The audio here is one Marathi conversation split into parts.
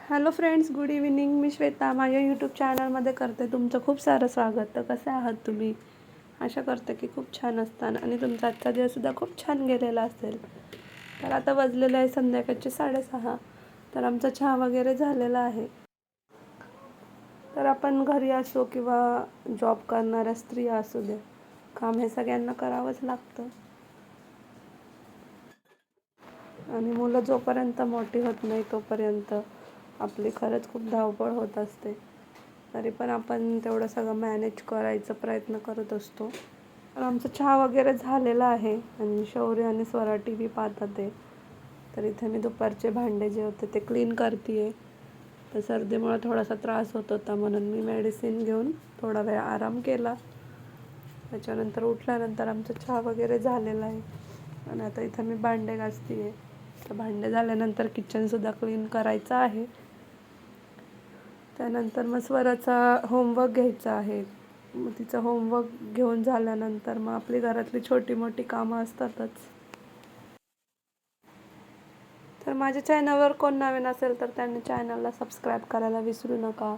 Hello friends, good evening. मी श्वेता माझ्या यूट्यूब चॅनलमध्ये करते तुमचं खूप सारं स्वागत. तर कसे आहात तुम्ही? आशा करते की खूप छान असताना आणि तुमचा आजचा दिवससुद्धा खूप छान गेलेला असेल. तर आता वाजलेलं आहे संध्याकाळचे 6:30. तर आमचा चहा वगैरे झालेला आहे. तर आपण घरी असो किंवा जॉब करणाऱ्या स्त्रिया असू दे, काम हे सगळ्यांना करावंच लागतं. आणि मुलं जोपर्यंत मोठी होत नाही तोपर्यंत आपली खरंच खूप धावपळ होत असते. तरी पण आपण तेवढं सगळं मॅनेज करायचा प्रयत्न करत असतो. तर आमचा चहा वगैरे झालेला आहे आणि शौर्य आणि स्वरा टी व्ही पाहतात आहे. तर इथे मी दुपारचे भांडे जे होते ते क्लीन करते आहे. तर सर्दीमुळे थोडासा त्रास होत होता म्हणून मी मेडिसिन घेऊन थोडा वेळ आराम केला. त्याच्यानंतर उठल्यानंतर आमचा चहा वगैरे झालेला आहे आणि आता इथं मी भांडे घासते आहे. तर भांडे झाल्यानंतर किचनसुद्धा क्लीन करायचं आहे. त्यानंतर मग स्वराचा होमवर्क घ्यायचा आहे. मग तिचं होमवर्क घेऊन झाल्यानंतर मग आपली घरातली छोटी मोठी कामं असतातच. तर माझ्या चॅनलवर कोण नवीन असेल तर त्यांनी चॅनलला सबस्क्राईब करायला विसरू नका.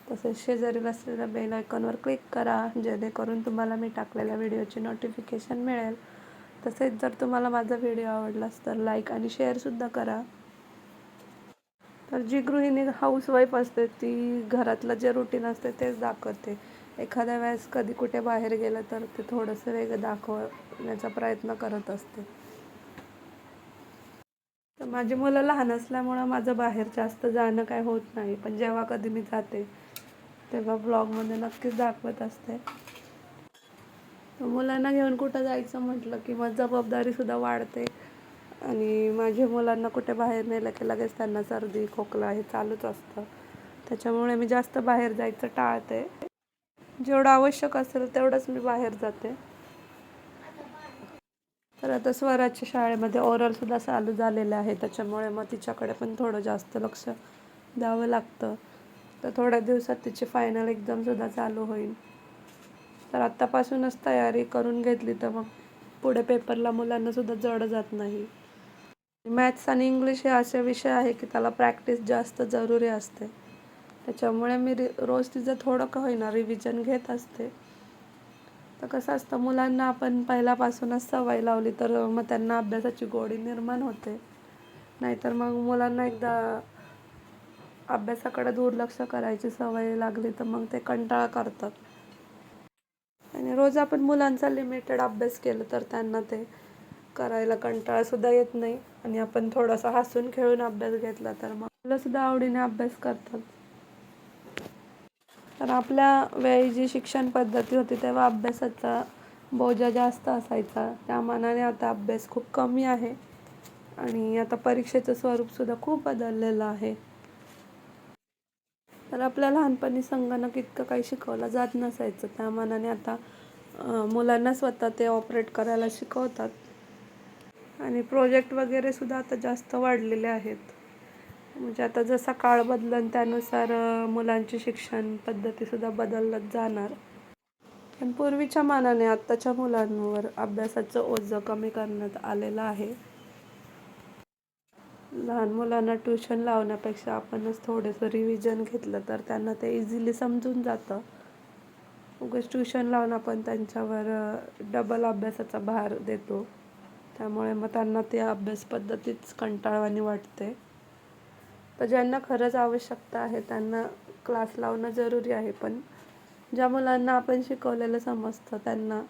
तसेच शेजारील असलेल्या बेल आयकॉनवर क्लिक करा, जेणेकरून तुम्हाला मी टाकलेल्या व्हिडिओची नोटिफिकेशन मिळेल. तसेच जर तुम्हाला माझा व्हिडिओ आवडलास तर लाईक आणि शेअरसुद्धा करा. तर जी गृहिणी हाऊसवाईफ असते ती घरातलं जे रुटीन असते तेच दाखवते. एखाद्या वेळेस कधी कुठे बाहेर गेलं तर ते थोडंसं वेगळं दाखवण्याचा प्रयत्न करत असते. तर माझी मुलं लहान असल्यामुळं माझं बाहेर जास्त जाणं काय होत नाही. पण जेव्हा कधी मी जाते तेव्हा ब्लॉगमध्ये नक्कीच दाखवत असते. तर मुलांना घेऊन कुठं जायचं म्हटलं की मग जबाबदारीसुद्धा वाढते आणि माझ्या मुलांना कुठे बाहेर नेलं की लगेच त्यांना सर्दी खोकला हे चालूच असतं. त्याच्यामुळे मी जास्त बाहेर जायचं टाळते. जेवढं आवश्यक असेल तेवढंच मी बाहेर जाते. तर आता स्वराच्या शाळेमध्ये ओरलसुद्धा चालू झालेलं आहे. त्याच्यामुळे मग तिच्याकडे पण थोडं जास्त लक्ष द्यावं लागतं. तर थोड्या दिवसात तिची फायनल एक्झामसुद्धा चालू होईल. तर आत्तापासूनच तयारी करून घेतली तर मग पुढे पेपरला मुलांनासुद्धा जड जात नाही. मॅथ्स आणि इंग्लिश हे असे विषय आहे की त्याला प्रॅक्टिस जास्त जरुरी असते. त्याच्यामुळे मी रोज तिचं थोडं का होईना रिव्हिजन घेत असते. तर कसं असतं, मुलांना आपण पहिल्यापासूनच सवय लावली तर मग त्यांना अभ्यासाची गोडी निर्माण होते. नाहीतर मग मुलांना एकदा अभ्यासाकडे दुर्लक्ष करायची सवय लागली तर मग ते कंटाळा करतात. आणि रोज आपण मुलांचा लिमिटेड अभ्यास केला तर त्यांना ते करायला कंटाळासुद्धा येत नाही आणि आपण थोडासा हसून खेळून अभ्यास घेतला तर मग मुलंसुद्धा आवडीने अभ्यास करतात. तर आपल्या वेळी जी शिक्षण पद्धती होती तेव्हा अभ्यासाचा बोजा जास्त असायचा. त्या मानाने आता अभ्यास खूप कमी आहे आणि आता परीक्षेचं स्वरूपसुद्धा खूप बदललेलं आहे. तर आपल्या लहानपणी संगणक इतकं काही शिकवलं जात नसायचं. त्या मानाने आता मुलांना स्वतः ते ऑपरेट करायला शिकवतात आणि प्रोजेक्ट वगैरेसुद्धा आता जास्त वाढलेले आहेत. म्हणजे आता जसा काळ बदलेल त्यानुसार मुलांची शिक्षण पद्धतीसुद्धा बदलत जाणार. पण पूर्वीच्या मानाने आत्ताच्या मुलांवर अभ्यासाचं ओझं कमी करण्यात आलेलं आहे. लहान मुलांना ट्युशन लावण्यापेक्षा आपणच थोडंसं रिव्हिजन घेतलं तर त्यांना ते इझिली समजून जातं. उगाच ट्युशन लावून आपण त्यांच्यावर डबल अभ्यासाचा भार देतो. त्यामुळे मग त्यांना ती अभ्यास पद्धतीच कंटाळवाणी वाटते. तर ज्यांना खरंच आवश्यकता आहे त्यांना क्लास लावणं जरुरी आहे. पण ज्या मुलांना आपण शिकवलेलं समजतं त्यांना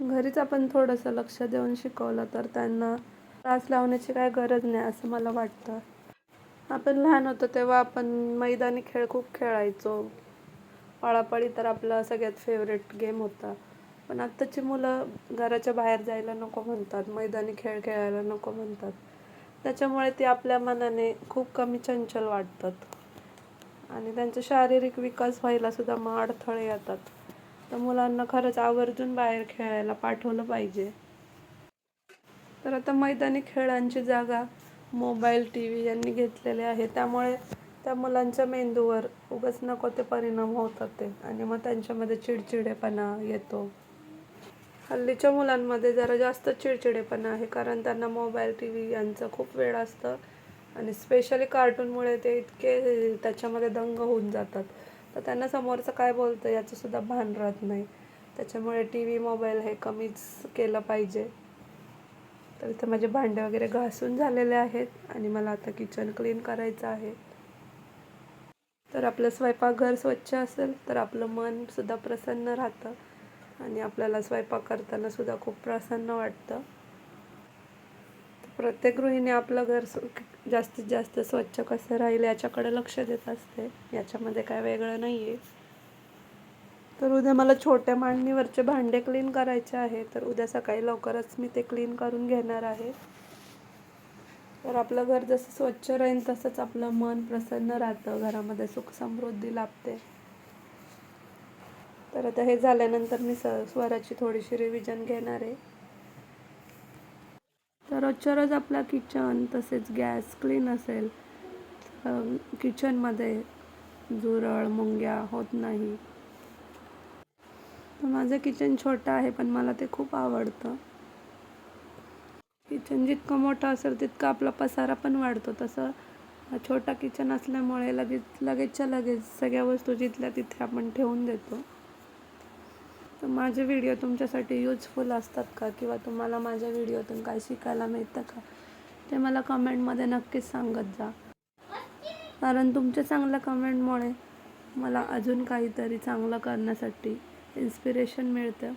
घरीच आपण थोडंसं लक्ष देऊन शिकवलं तर त्यांना क्लास लावण्याची काय गरज नाही असं मला वाटतं. आपण लहान होतो तेव्हा आपण मैदानी खेळ खूप खेळायचो. पळापळी तर आपला सगळ्यात फेवरेट गेम होता. पण आत्ताची मुलं घराच्या बाहेर जायला नको म्हणतात, मैदानी खेळ खेळायला नको म्हणतात. त्याच्यामुळे ते आपल्या मनाने खूप कमी चंचल वाटतात आणि त्यांचा शारीरिक विकास व्हायलासुद्धा मग अडथळे येतात. तर मुलांना खरंच आवर्जून बाहेर खेळायला पाठवलं पाहिजे. तर आता मैदानी खेळांची जागा मोबाईल, टी व्ही यांनी घेतलेली आहे. त्यामुळे त्या मुलांच्या मेंदूवर उगाच नको ते परिणाम होतात ते आणि मग त्यांच्यामध्ये चिडचिडेपणा येतो. हल्लीच्या मुलांमध्ये जरा जास्त चिडचिडेपणा आहे कारण त्यांना मोबाईल, टी व्ही यांचं खूप वेड असतं आणि स्पेशली कार्टूनमुळे ते इतके त्याच्यामध्ये दंग होऊन जातात, तर त्यांना समोरचं काय बोलतं याचंसुद्धा भान राहत नाही. त्याच्यामुळे टी व्ही मोबाईल हे कमीच केलं पाहिजे. तर इथे माझे भांडे वगैरे घासून झालेले आहेत आणि मला आता किचन क्लीन करायचं आहे. तर आपलं स्वयंपाकघर स्वच्छ असेल तर आपलं मनसुद्धा प्रसन्न राहतं आणि आपल्याला स्वयंपाक करतानासुद्धा खूप प्रसन्न वाटतं. प्रत्येक गृहिणी आपलं घर जास्तीत जास्त स्वच्छ कसं राहील याच्याकडे लक्ष देत असते. याच्यामध्ये काय वेगळं नाही आहे. तर उद्या मला छोट्या मांडणीवरचे भांडे क्लीन करायचे आहे, तर उद्या सकाळी लवकरच मी ते क्लीन करून घेणार आहे. तर आपलं घर जसं स्वच्छ राहील तसंच आपलं मन प्रसन्न राहतं, घरामध्ये सुख समृद्धी लाभते. तर आता हे झाल्यानंतर मी स्वराची थोडीशी रिव्हिजन घेणार आहे. तर रोजच्या रोज आपला किचन तसेच गॅस क्लीन असेल, किचनमध्ये झुरळ मुंग्या होत नाही. तर माझं किचन छोटं आहे पण मला ते खूप आवडतं. किचन जितकं मोठं असेल तितका आपला पसारा पण वाढतो. तसं छोटा किचन असल्यामुळे लगेचच्या लगेच सगळ्या वस्तू जिथल्या तिथे आपण ठेवून देतो. तर माझे व्हिडिओ तुमच्यासाठी यूजफुल असतात का, किंवा तुम्हाला माझ्या व्हिडिओतून काय शिकायला मिळतं का, ते मला कमेंटमध्ये नक्कीच सांगत जा. कारण तुमच्या चांगल्या कमेंटमुळे मला अजून काहीतरी चांगलं करण्यासाठी इन्स्पिरेशन मिळतं.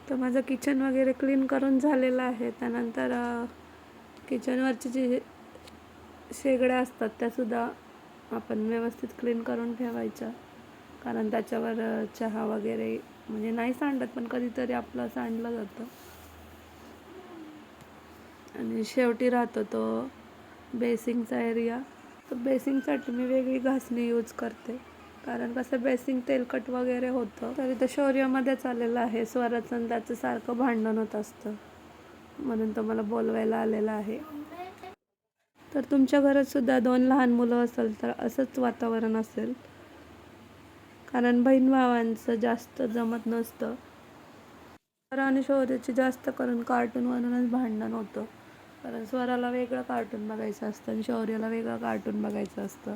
तर माझं किचन वगैरे क्लीन करून झालेलं आहे. त्यानंतर किचनवरचे जे शेगड्या असतात त्यासुद्धा आपण व्यवस्थित क्लीन करून ठेवायच्या, कारण त्याच्यावर चहा वगैरे म्हणजे नाही सांडत पण कधीतरी आपलं सांडलं जातं. आणि शेवटी राहतो तो बेसिंगचा एरिया. तर बेसिंगसाठी मी वेगळी घासणी यूज करते, कारण कसं बेसिंग तेलकट वगैरे होतं. तरी तर शौर्यामध्येच आलेलं आहे. स्वराचं त्याचं सारखं भांडण होत असतं, म्हणून तो मला बोलवायला आलेला आहे. तर तुमच्या घरात सुद्धा 2 लहान मुलं असेल तर असंच वातावरण असेल, कारण बहीण भावांचं जास्त जमत नसतं. स्वरा आणि शौर्याची जास्त करून कार्टूनवरूनच भांडण होतं, कारण स्वराला वेगळं कार्टून बघायचं असतं आणि शौर्याला वेगळं कार्टून बघायचं असतं.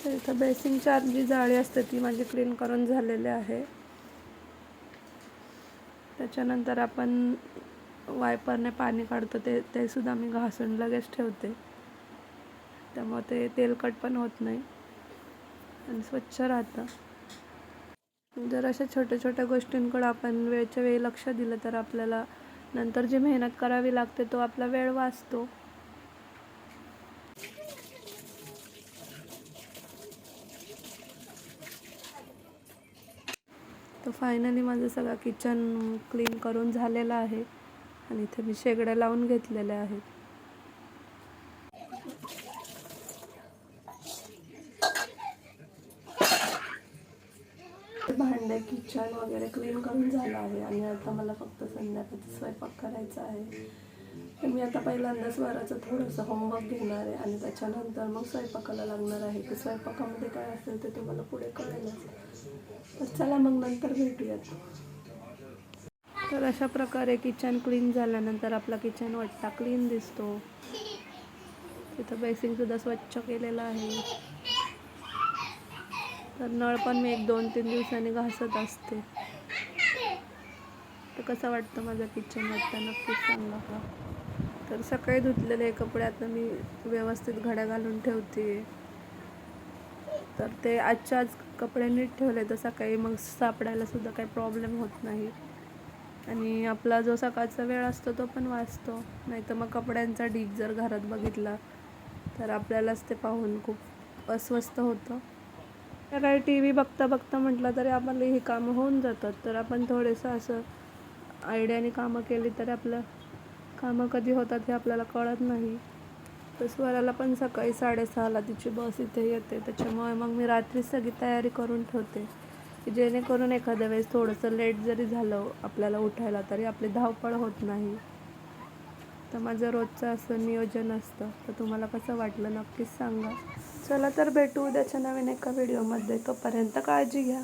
तर इथं बेसिंगची जी जाळी असते ती माझी क्लीन करून झालेली आहे. त्याच्यानंतर आपण वायपरने पाणी काढतो ते सुद्धा मी घासून लगेच ठेवते, त्यामुळे ते तेलकट पण होत नाही आणि स्वच्छ राहतं. जर अशा छोट्या छोट्या गोष्टींकडे आपण वेळच्या वेळी लक्ष दिलं तर आपल्याला नंतर जी मेहनत करावी लागते तो आपला वेळ वाचतो. तर फायनली माझं सगळं किचन क्लीन करून झालेलं आहे आणि इथे मी शेगड्या लावून घेतलेल्या आहेत. भांडे किचन वगैरे क्लीन करून झालं आहे आणि आता मला फक्त संध्याकाळचा स्वयंपाक करायचा आहे. तर मी आता पहिल्यांदा स्वराचं थोडंसं होमवर्क घेणार आहे आणि त्याच्यानंतर मग स्वयंपाकाला लागणार आहे. की स्वयंपाकामध्ये काय असेल ते तुम्हाला पुढे कळेलच. तर चला मग नंतर भेटूयात. तर अशा प्रकारे किचन क्लीन झाल्यानंतर आपला किचन वट्टा क्लीन दिसतो. तिथं बेसिंगसुद्धा स्वच्छ केलेलं आहे. तर नळ पण मी 1-2-3 दिवसांनी घासत असते. तर कसं वाटतं माझं किचन वट्टा नक्कीच सांगा का. तर सकाळी धुतलेले कपडे आता मी व्यवस्थित घड्या घालून ठेवते. तर ते आजच्या आज कपडे नीट ठेवले तर सकाळी मग सापडायला सुद्धा काही प्रॉब्लेम होत नाही आणि आपला जो सकाळचा वेळ असतो तो पण वाचतो. नाही तर मग कपड्यांचा ढीग जर घरात बघितला तर आपल्यालाच ते पाहून खूप अस्वस्थ होतं. काही टी व्ही बघता बघता म्हटलं तरी आपली ही कामं होऊन जातात. तर आपण थोडंसं असं आयडियाने कामं केली तर आपलं कामं कधी होतात हे आपल्याला कळत नाही. तर स्वराला पण सकाळी 6:30ला तिची बस इथे येते, त्याच्यामुळे मग मी रात्रीच सगळी तयारी करून ठेवते की जेणेकरून एखाद्या वेळेस थोडंसं लेट जरी झालं आपल्याला उठायला तरी आपली धावपळ होत नाही. तर माझं रोजचं असं नियोजन असतं. तर तुम्हाला कसं वाटलं नक्कीच सांगा. चला तर भेटू उद्याच्या नवीन एका व्हिडिओमध्ये. तोपर्यंत काळजी घ्या.